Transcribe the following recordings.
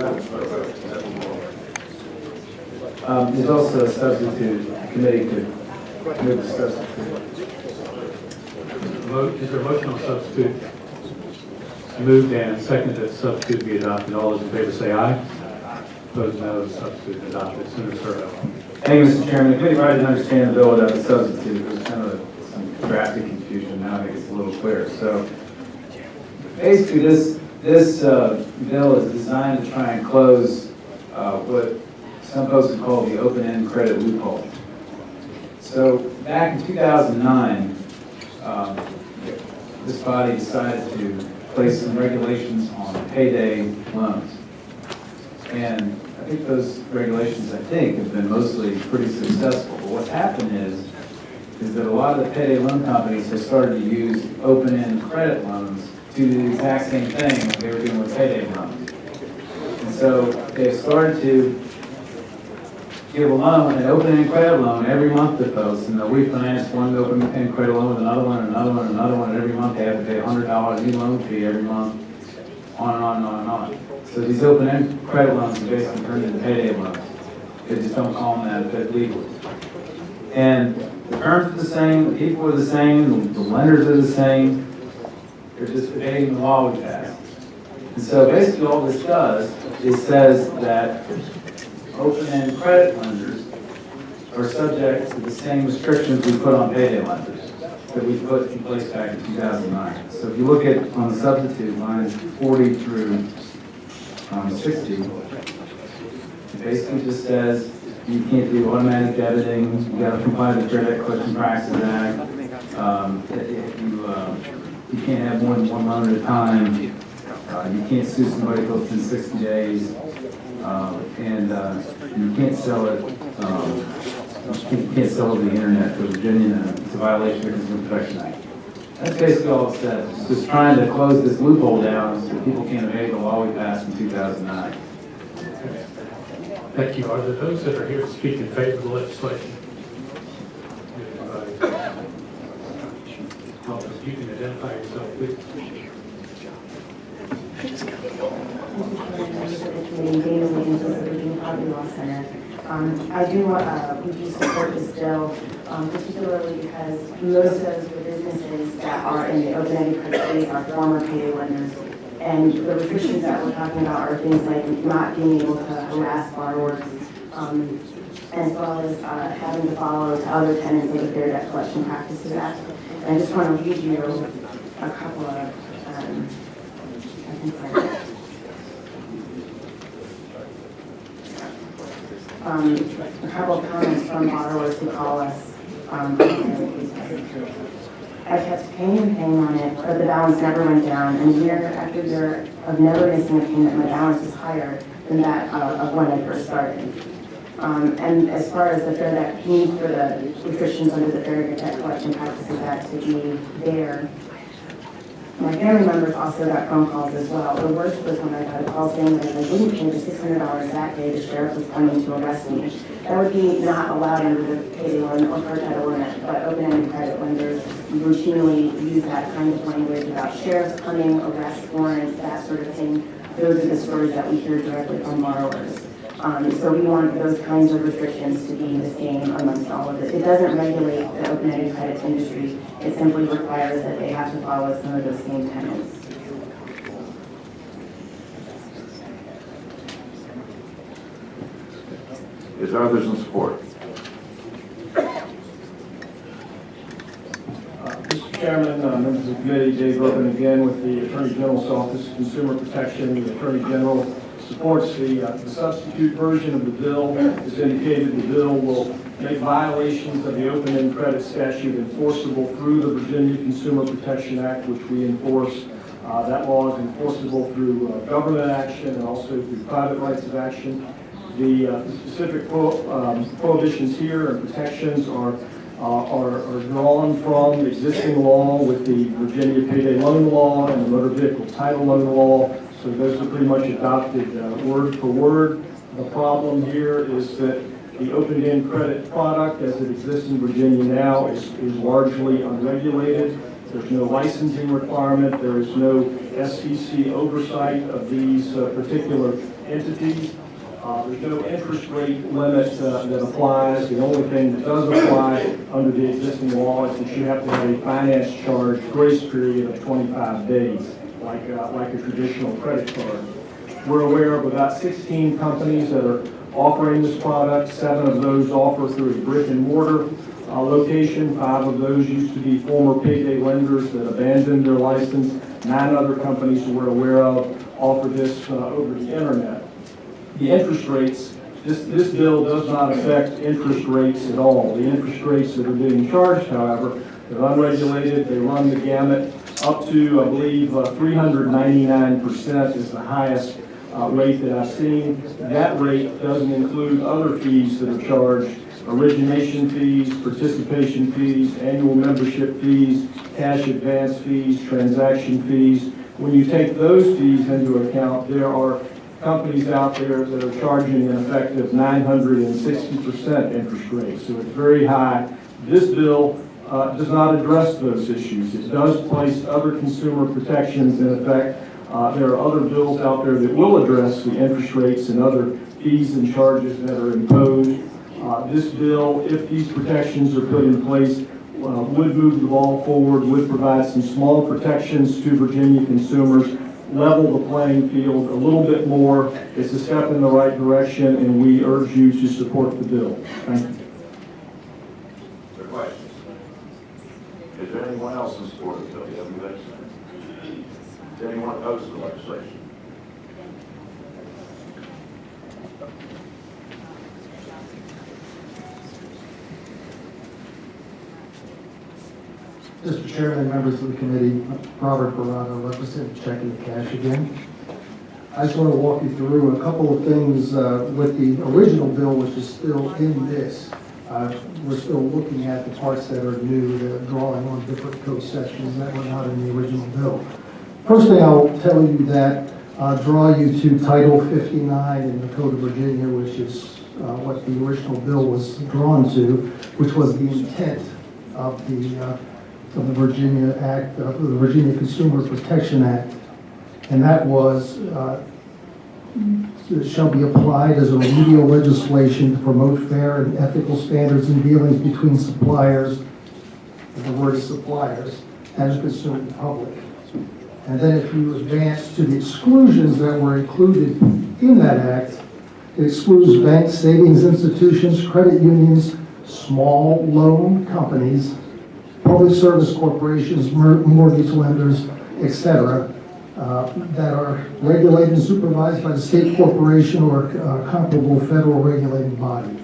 There's also a substitute. The committee could move the substitute. Is there a motion on substitute? Moved and seconded that substitute be adopted. All those in favor say aye. Opposed, no. The substitute is adopted. Senator Surovell. Thank you, Mr. Chairman. The committee probably didn't understand the bill without the substitute. There was kind of some drastic confusion. Now I think it's a little clearer. So basically, this bill is designed to try and close what some folks would call the open-end credit loophole. So back in 2009, this body decided to place some regulations on payday loans. And I think those regulations, have been mostly pretty successful. But what's happened is that a lot of the payday loan companies have started to use open-end credit loans to do the exact same thing that they were doing with payday loans. And so they've started to give a loan, an open-end credit loan, every month to folks, and they'll refinance one open-end credit loan with another one, another one, another one, and every month they have to pay a $100 new loan fee every month, on and on and on and on. So these open-end credit loans are basically turned into payday loans. They just don't call them that legally. And the terms are the same, the people are the same, the lenders are the same. They're just evading the law we passed. And so basically all this does is says that open-end credit lenders are subject to the same restrictions we put on payday lenders that we put in place back in 2009. So if you look at on the substitute lines 40 through 60, it basically just says you can't do automatic debiting, you got to comply with the Fair Debt Collection Practices Act, you can't have more than one loan at a time, you can't sue somebody within 60 days, and you can't sell it. You can't sell over the internet for Virginia. It's a violation of the Consumer Protection Act. That's basically all it says. It's just trying to close this loophole down so people can't evade the law we passed in 2009. Thank you. Are there those that are here to speak in favor of the legislation? You can identify yourself, please. I do we do support this bill, particularly because most of the businesses that are in the open-ended credit space are former payday lenders. And the restrictions that we're talking about are things like not being able to harass borrowers, as well as having to follow to other tenets of the Fair Debt Collection Practices Act. And I just want to read you a couple of, a couple of comments from borrowers who call us. I kept paying and paying on it, but the balance never went down. And year after year of never missing a payment, my balance is higher than that of when I first started. And as far as the fair debt need for the restrictions under the Fair Debt Collection Practices Act to be there, my family members also got phone calls as well. The worst was when I got a call saying that if I didn't pay the $600 that day, the sheriff was coming to arrest me. That would be not allowed under the payday loan or car title limit, but open-ended credit lenders routinely use that kind of language about sheriffs coming, arrest warrants, that sort of thing. Those are the stories that we hear directly from borrowers. So we want those kinds of restrictions to be the same amongst all of it. It doesn't regulate the open-ended credit industry. It simply requires that they have to follow some of those same tenets. Is there others in support? Mr. Chairman, members of the committee, Dave Urban again with the Attorney General's Office of Consumer Protection. The Attorney General supports the substitute version of the bill. As indicated, the bill will make violations of the open-end credit statute enforceable through the Virginia Consumer Protection Act, which we enforce. That law is enforceable through government action and also through private rights of action. The specific prohibitions here and protections are drawn from existing law with the Virginia Payday Loan Law and the Motor Vehicle Title Loan Law. So those are pretty much adopted word for word. The problem here is that the open-end credit product as it exists in Virginia now is largely unregulated. There's no licensing requirement. There is no SEC oversight of these particular entities. There's no interest rate limit that applies. The only thing that does apply under the existing law is that you have to have a finance charge grace period of 25 days, like a traditional credit card. We're aware of about 16 companies that are offering this product. 7 of those offer through a brick and mortar location. 5 of those used to be former payday lenders that abandoned their license. 9 other companies that we're aware of offer this over the internet. The interest rates, this bill does not affect interest rates at all. The interest rates that are being charged, however, they're unregulated. They run the gamut up to, I believe, 399% is the highest rate that I've seen. That rate doesn't include other fees that are charged: origination fees, participation fees, annual membership fees, cash advance fees, transaction fees. When you take those fees into account, there are companies out there that are charging an effective 960% interest rate, so it's very high. This bill does not address those issues. It does place other consumer protections in effect. There are other bills out there that will address the interest rates and other fees and charges that are imposed. This bill, if these protections are put in place, would move the ball forward, would provide some small protections to Virginia consumers, level the playing field a little bit more. It's a step in the right direction, and we urge you to support the bill. Thank you. There are questions? Is there anyone else in support of the bill? Is anyone opposed to the legislation? Mr. Chairman, members of the committee, Robert Barano, representing Checking Cash again. I just want to walk you through a couple of things with the original bill, which is still in this. We're still looking at the parts that are new, that are drawing on different code sections that were not in the original bill. First thing I'll tell you that draw you to Title 59 in the Code of Virginia, which is what the original bill was drawn to, which was the intent of the Virginia Act, the Virginia Consumer Protection Act, and that was it shall be applied as a remedial legislation to promote fair and ethical standards in dealings between suppliers, and the word is suppliers, and the consumer public. And then if you advance to the exclusions that were included in that act, it excludes banks, savings institutions, credit unions, small loan companies, public service corporations, mortgage lenders, etc., that are regulated and supervised by the state corporation or comparable federal regulating body.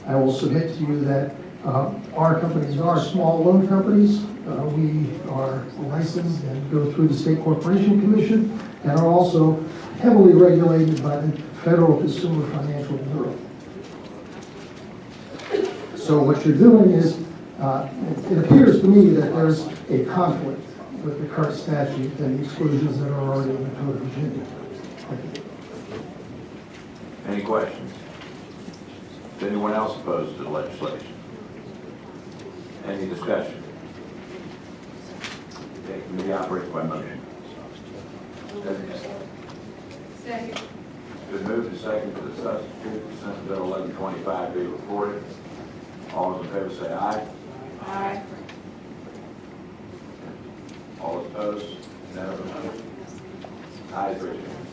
I will submit to you that our companies are small loan companies. We are licensed and go through the State Corporation Commission and are also heavily regulated by the Federal Consumer Financial Bureau. So what you're doing is, it appears to me that there's a conflict with the current statute and the exclusions that are already in the Code of Virginia. Any questions? Is anyone else opposed to the legislation? Any discussion? Okay, committee operates by motion. Second. Been moved and seconded for the substitute Senate Bill 1125 be reported. All those in favor say aye. Aye. All opposed? No. Ayes, raise your hand.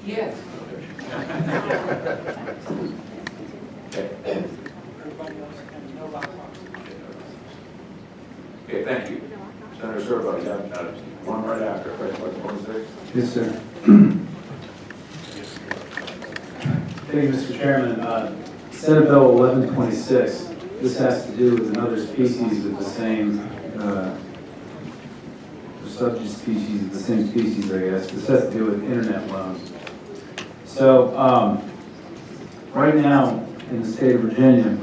Yes. Okay, thank you. Senator Surovell, you have one right after, right? 26? Yes, sir. Thank you, Mr. Chairman. Senate Bill 1126. This has to do with another species of the same, subject species of the same species, I guess. This has to do with internet loans. So, right now in the state of Virginia,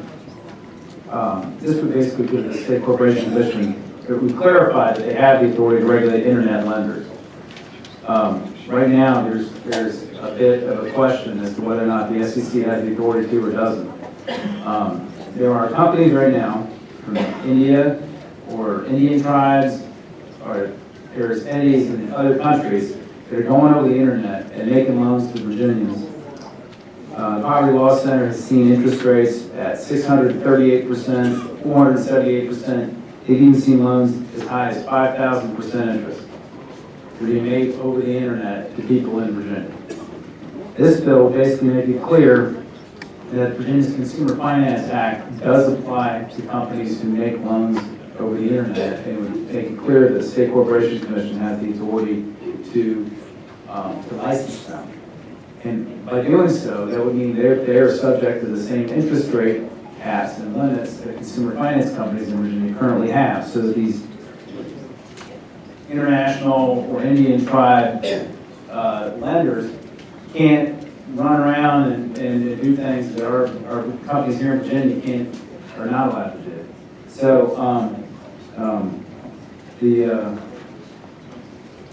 this would basically give the State Corporation Commission, it would clarify that they have the authority to regulate internet lenders. Right now, there's a bit of a question as to whether or not the SEC has the authority to or doesn't. There are companies right now from India or Indian tribes or there's entities in other countries that are going over the internet and making loans to Virginians. The Poverty Law Center has seen interest rates at 638%, 478%. They've even seen loans as high as 5,000% interest to be made over the internet to people in Virginia. This bill basically makes it clear that Virginia's Consumer Finance Act does apply to companies who make loans over the internet. It would make it clear that the State Corporation Commission has the authority to license them. And by doing so, that would mean they're subject to the same interest rate caps and limits that consumer finance companies in Virginia currently have. So these international or Indian tribe lenders can't run around and do things that our companies here in Virginia are not allowed to do. So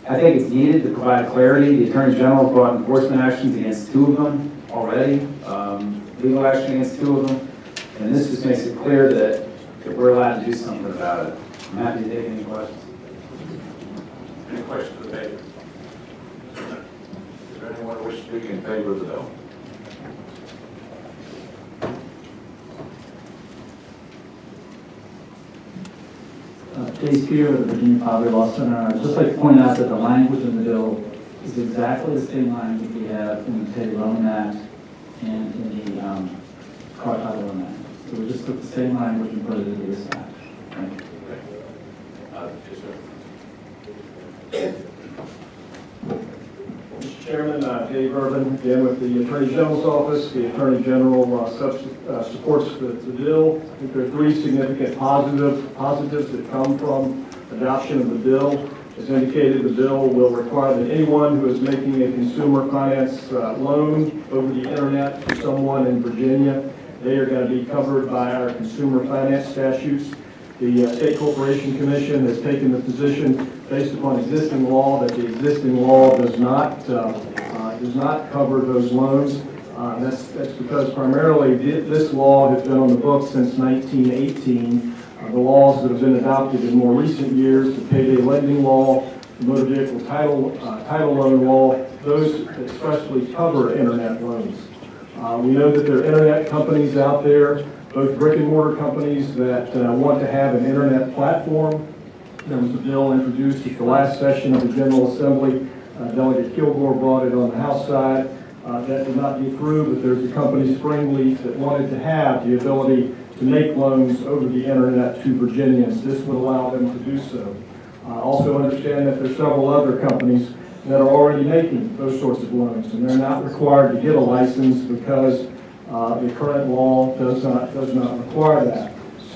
I think it's needed to provide clarity. The Attorney General brought enforcement actions against 2 of them already, legal action against 2 of them, and this just makes it clear that we're allowed to do something about it. I'm happy to take any questions. Any questions for the paper? Is there anyone who wishes to speak in favor of the bill? Chase Peter with the Virginia Poverty Law Center. I'd just like to point out that the language in the bill is exactly the same language we have in the Payday Loan Act and in the Car Title Loan Act. So we just took the same language and put it into this act. Thank you. Yes, sir. Mr. Chairman, Dave Urban, again with the Attorney General's office. The Attorney General supports the bill. I think there are 3 significant positives that come from adoption of the bill. As indicated, the bill will require that anyone who is making a consumer finance loan over the internet to someone in Virginia, they are going to be covered by our consumer finance statutes. The State Corporation Commission has taken the position, based upon existing law, that the existing law does not cover those loans. That's because primarily this law has been on the books since 1918. The laws that have been adopted in more recent years, the payday lending law, the motor vehicle title loan law, those expressly cover internet loans. We know that there are internet companies out there, both brick and mortar companies that want to have an internet platform. There was a bill introduced at the last session of the General Assembly. Delegate Kilgore brought it on the House side. That did not get through, but there's a company, Springleaf, that wanted to have the ability to make loans over the internet to Virginians. This would allow them to do so. Also understand that there's several other companies that are already making those sorts of loans, and they're not required to get a license because the current law does not require that.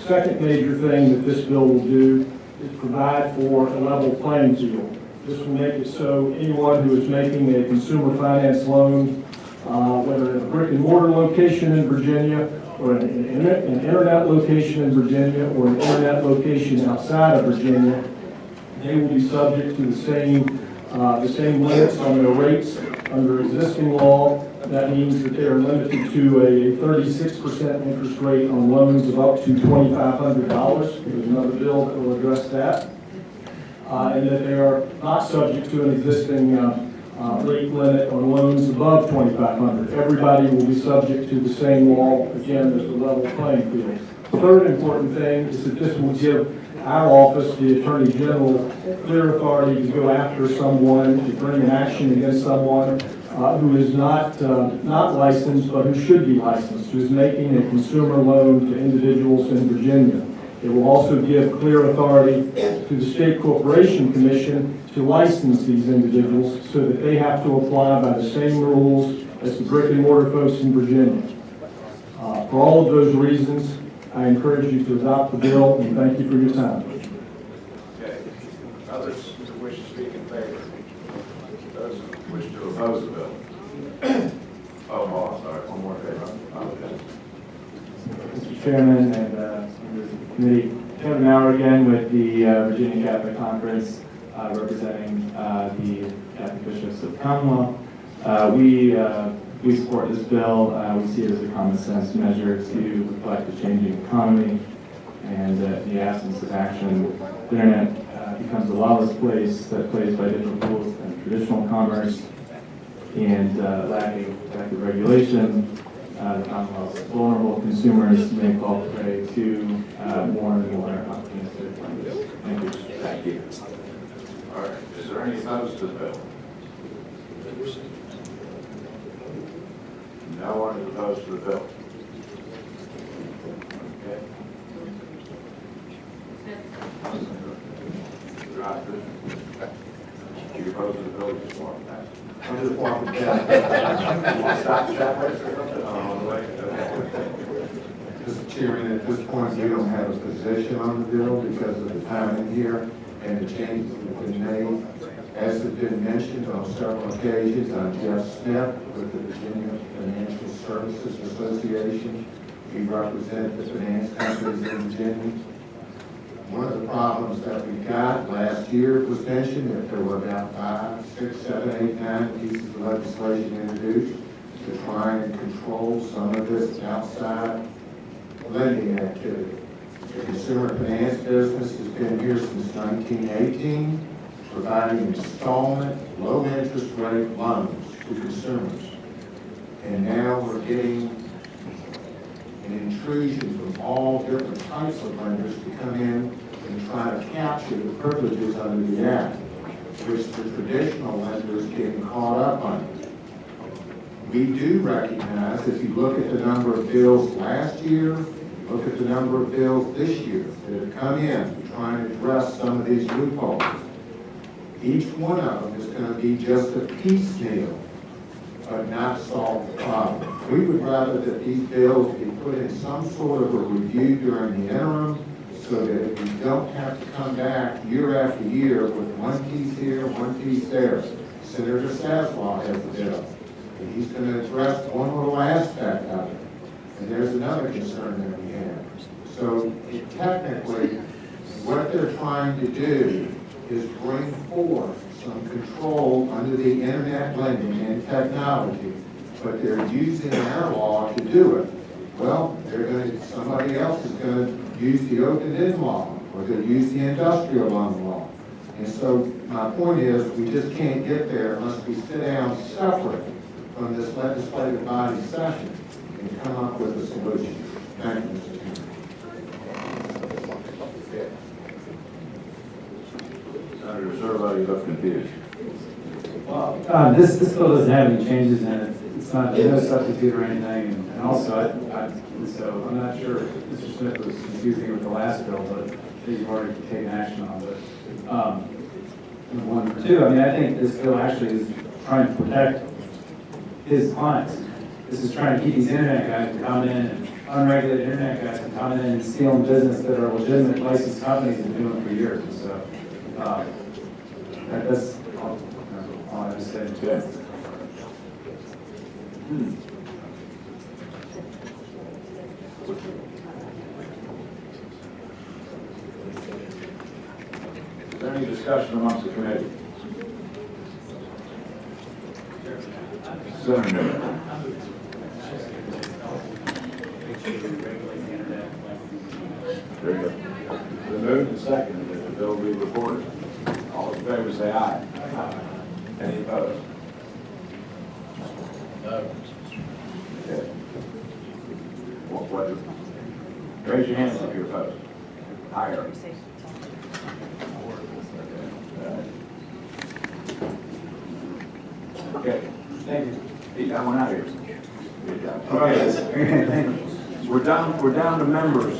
Second major thing that this bill will do is provide for a level playing field. This will make it so anyone who is making a consumer finance loan, whether at a brick and mortar location in Virginia, or an internet location in Virginia, or an internet location outside of Virginia, they will be subject to the same limits on their rates under existing law. That means that they are limited to a 36% interest rate on loans of up to $2,500. There's another bill that will address that. And that they are not subject to an existing rate limit on loans above $2,500. Everybody will be subject to the same law, again, as the level playing field. The third important thing is that this will give our office, the Attorney General, clear authority to go after someone, to bring an action against someone who is not licensed, but who should be licensed, who is making a consumer loan to individuals in Virginia. It will also give clear authority to the State Corporation Commission to license these individuals so that they have to apply by the same rules as the brick and mortar folks in Virginia. For all of those reasons, I encourage you to adopt the bill, and thank you for your time. Okay. Others who wish to speak in favor? Those who wish to oppose the bill? Oh, sorry. One more favor. Okay. Mr. Chairman and members of the committee, Kevin Maurer again with the Virginia Catholic Conference, representing the Catholic Bishops of the Commonwealth. We support this bill. We see it as a common sense measure to reflect the changing economy and the absence of action. The internet becomes a lawless place that plays by different rules than traditional commerce, and lacking effective regulation, the Commonwealth's vulnerable consumers may fall prey to more and more opportunistic lenders. Thank you. Thank you. All right, is there any opposed to the bill? No one is opposed to the bill. Okay. You opposed to the bill, you just want to pass it? I just want to pass. You want to stop the chat or something? On the way? Okay. Mr. Chairman, at this point, we don't have a position on the bill because of the timing here and the changes that have been made. As has been mentioned on several occasions, I'm Jeff Smith with the Virginia Financial Services Association. We represent the finance companies in Virginia. One of the problems that we got last year, it was mentioned that there were about 5, 6, 7, 8, 9 pieces of legislation introduced to try and control some of this outside lending activity. The consumer finance business has been here since 1918, providing installment, low-interest rate loans to consumers. And now we're getting an intrusion from all different types of lenders to come in and try to capture the privileges under the Act, which the traditional lenders getting caught up on. We do recognize, if you look at the number of bills last year, look at the number of bills this year that have come in trying to address some of these loopholes. Each one of them is going to be just a piecemeal, but not solve the problem. We would rather that these bills be put in some sort of a review during the interim so that we don't have to come back year after year with one piece here, one piece there. Senator Sasslaw has the bill, and he's going to address one little aspect of it. And there's another concern that we have. So technically, what they're trying to do is bring forth some control under the internet lending and technology, but they're using our law to do it. Well, somebody else is going to use the open-end law, or they'll use the industrial loan law. And so my point is, we just can't get there unless we sit down separate from this legislative body session and come up with a solution. Thank you, Mr. Chairman. Senator Surovell, you look confused. Well, this bill doesn't have any changes in it. It's not, there's no substitute or anything. And also, so I'm not sure if Mr. Smith was confusing with the last bill, but that you've already taken action on. But one for two, I mean, I think this bill actually is trying to protect his clients. This is trying to keep these internet guys from coming in, and unregulated internet guys from coming in and stealing business that are legitimate licensed companies and doing it for years. And so that's all I have to say. Okay. Is there any discussion amongst the committee? Senator Newman. There you go. The moved and seconded that the bill be reported. All in favor say aye. Aye. Any opposed? No. Okay. What? Raise your hands if you're opposed. Higher. Okay. Thank you. He got one out here. Good job. Okay. We're down to members.